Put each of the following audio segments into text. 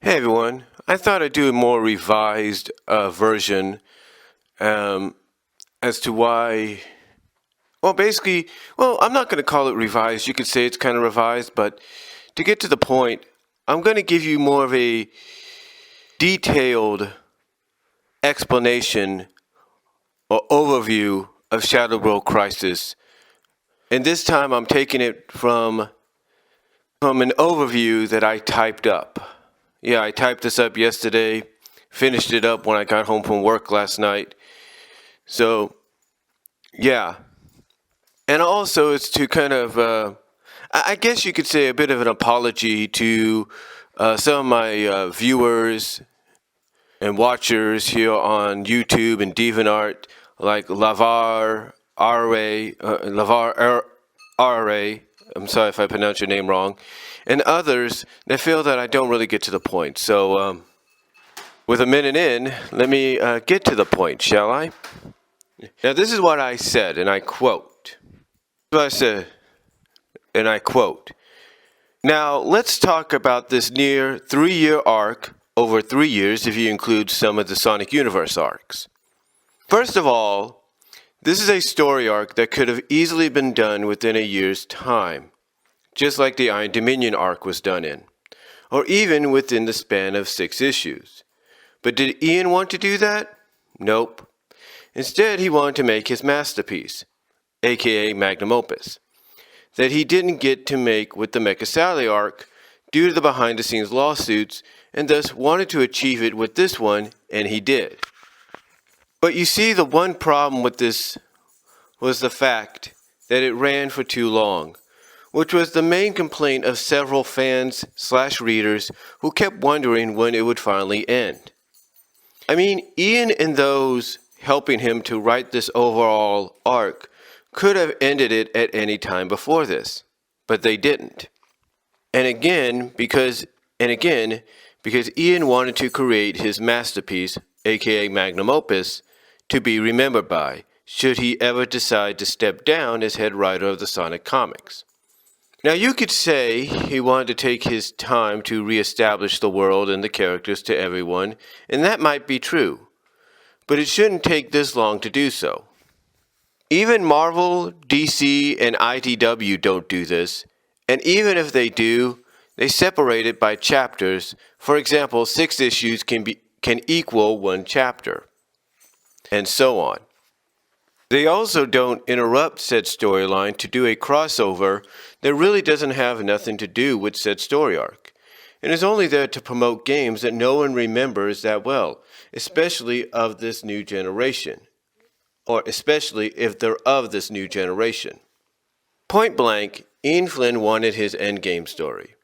Hey everyone, I thought I'd do a more revised version um, as to why. I'm not going to call it revised. You could say it's kind of revised, but to get to the point, I'm going to give you more of a detailed explanation or overview of Shadow World Crisis. And this time I'm taking it from an overview that I typed up. Yeah, I typed this up yesterday, finished it up when I got home from work last night. So, yeah. And also, it's to kind of, I guess you could say, a bit of an apology to some of my viewers and watchers here on YouTube and DeviantArt, like Lavar RA. I'm sorry if I pronounced your name wrong, and others that feel that I don't really get to the point. So, with a minute in, let me get to the point, shall I? Now, this is what I said, and I quote. What I said, and I quote. Now, let's talk about this near 3-year arc over 3 years if you include some of the Sonic Universe arcs. First of all, this is a story arc that could have easily been done within a year's time, just like the Iron Dominion arc was done in, or even within the span of 6 issues. But did Ian want to do that? Nope. Instead, he wanted to make his masterpiece, aka magnum opus, that he didn't get to make with the Mecha Sally arc due to the behind-the-scenes lawsuits, and thus wanted to achieve it with this one, and he did. But you see, the one problem with this was the fact that it ran for too long, which was the main complaint of several fans/readers who kept wondering when it would finally end. I mean, Ian and those helping him to write this overall arc could have ended it at any time before this, but they didn't. And again, because Ian wanted to create his masterpiece, aka magnum opus, to be remembered by, should he ever decide to step down as head writer of the Sonic comics. Now you could say he wanted to take his time to reestablish the world and the characters to everyone, and that might be true, but it shouldn't take this long to do so. Even Marvel, DC, and IDW don't do this, and even if they do, they separate it by chapters. For example, 6 issues can equal 1 chapter, and so on. They also don't interrupt said storyline to do a crossover that really doesn't have nothing to do with said story arc, and is only there to promote games that no one remembers that well, especially of this new generation, or especially if they're of this new generation. Point blank, Ian Flynn wanted his endgame story,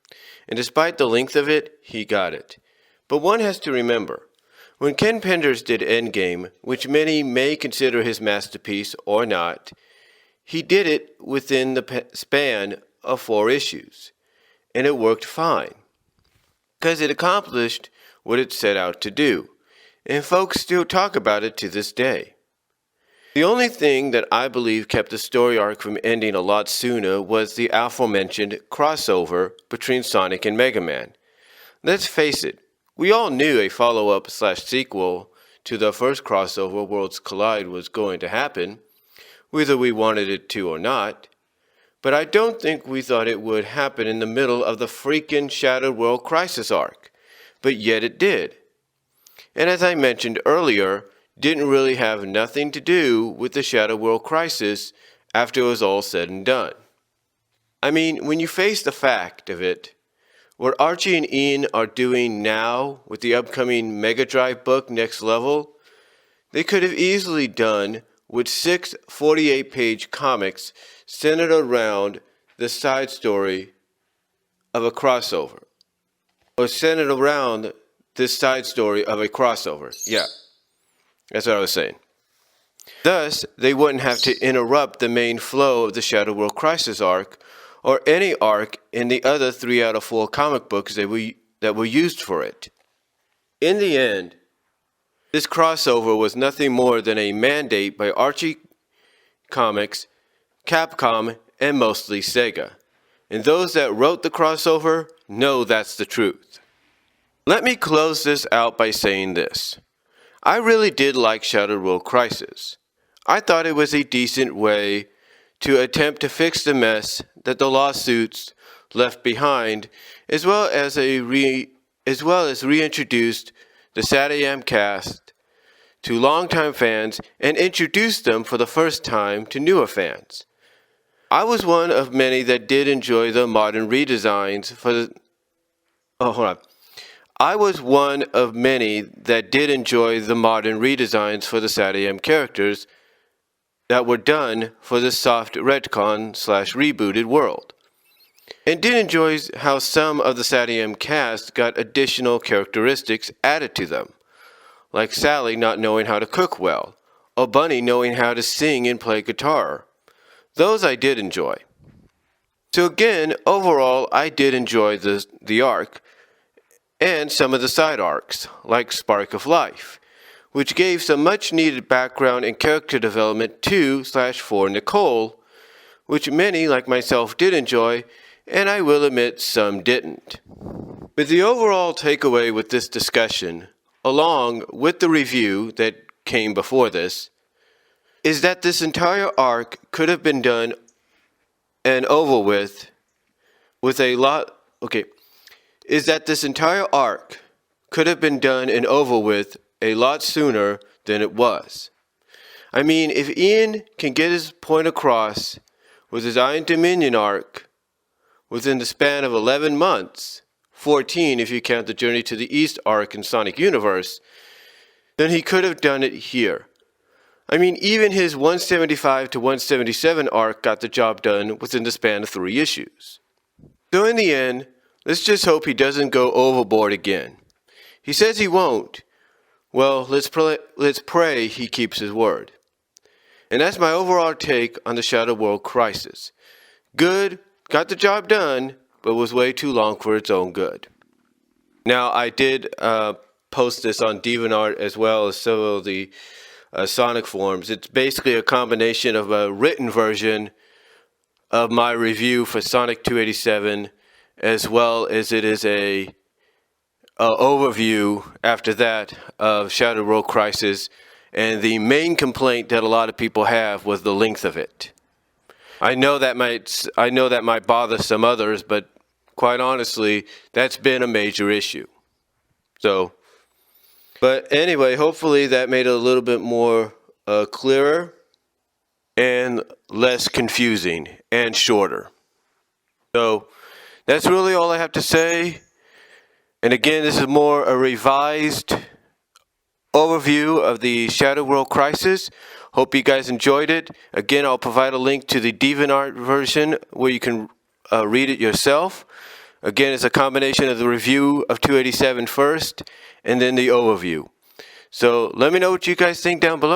and despite the length of it, he got it. But one has to remember, when Ken Penders did Endgame, which many may consider his masterpiece or not, he did it within the span of 4 issues, and it worked fine, because it accomplished what it set out to do, and folks still talk about it to this day. The only thing that I believe kept the story arc from ending a lot sooner was the aforementioned crossover between Sonic and Mega Man. Let's face it, we all knew a follow-up/sequel to the first crossover, Worlds Collide, was going to happen, whether we wanted it to or not, but I don't think we thought it would happen in the middle of the freaking Shadow World Crisis arc, but yet it did. And as I mentioned earlier, didn't really have nothing to do with the Shadow World Crisis after it was all said and done. I mean, when you face the fact of it, what Archie and Ian are doing now with the upcoming Mega Drive book Next Level, they could have easily done with 6 48-page comics centered around the side story of a crossover. Or centered around this side story of a crossover. Yeah, that's what I was saying. Thus, they wouldn't have to interrupt the main flow of the Shadow World Crisis arc, or any arc in the other 3 out of 4 comic books that were used for it. In the end, this crossover was nothing more than a mandate by Archie Comics, Capcom, and mostly Sega. And those that wrote the crossover know that's the truth. Let me close this out by saying this. I really did like Shadow World Crisis. I thought it was a decent way to attempt to fix the mess that the lawsuits left behind, as well as reintroduced the SatAM cast to longtime fans and introduced them for the first time to newer fans. I was one of many that did enjoy the modern redesigns for the SatAM characters that were done for the soft retcon/rebooted world, and did enjoy how some of the SatAM cast got additional characteristics added to them, like Sally not knowing how to cook well, or Bunny knowing how to sing and play guitar. Those I did enjoy. So again, overall, I did enjoy the arc, and some of the side arcs, like Spark of Life, which gave some much needed background and character development to/for Nicole, which many like myself did enjoy, and I will admit some didn't. But the overall takeaway with this discussion, along with the review that came before this, is that this entire arc could have been done and over with a lot sooner than it was. I mean, if Ian can get his point across with his Iron Dominion arc within the span of 11 months, 14 if you count the Journey to the East arc in Sonic Universe, then he could have done it here. I mean, even his 175 to 177 arc got the job done within the span of 3 issues. So in the end, let's just hope he doesn't go overboard again. He says he won't. Well, let's pray he keeps his word. And that's my overall take on the Shadow World Crisis. Good, got the job done, but was way too long for its own good. Now, I did post this on DeviantArt as well as several of the Sonic forums. It's basically a combination of a written version of my review for Sonic 287, as well as it is a overview after that of Shadow World Crisis, and the main complaint that a lot of people have was the length of it. I know that might bother some others, but quite honestly, that's been a major issue. But anyway, hopefully that made it a little bit more clearer and less confusing and shorter. So that's really all I have to say. And again, this is more a revised overview of the Shadow World Crisis. Hope you guys enjoyed it. Again, I'll provide a link to the DeviantArt version where you can read it yourself. Again, it's a combination of the review of 287 first and then the overview. So let me know what you guys think down below.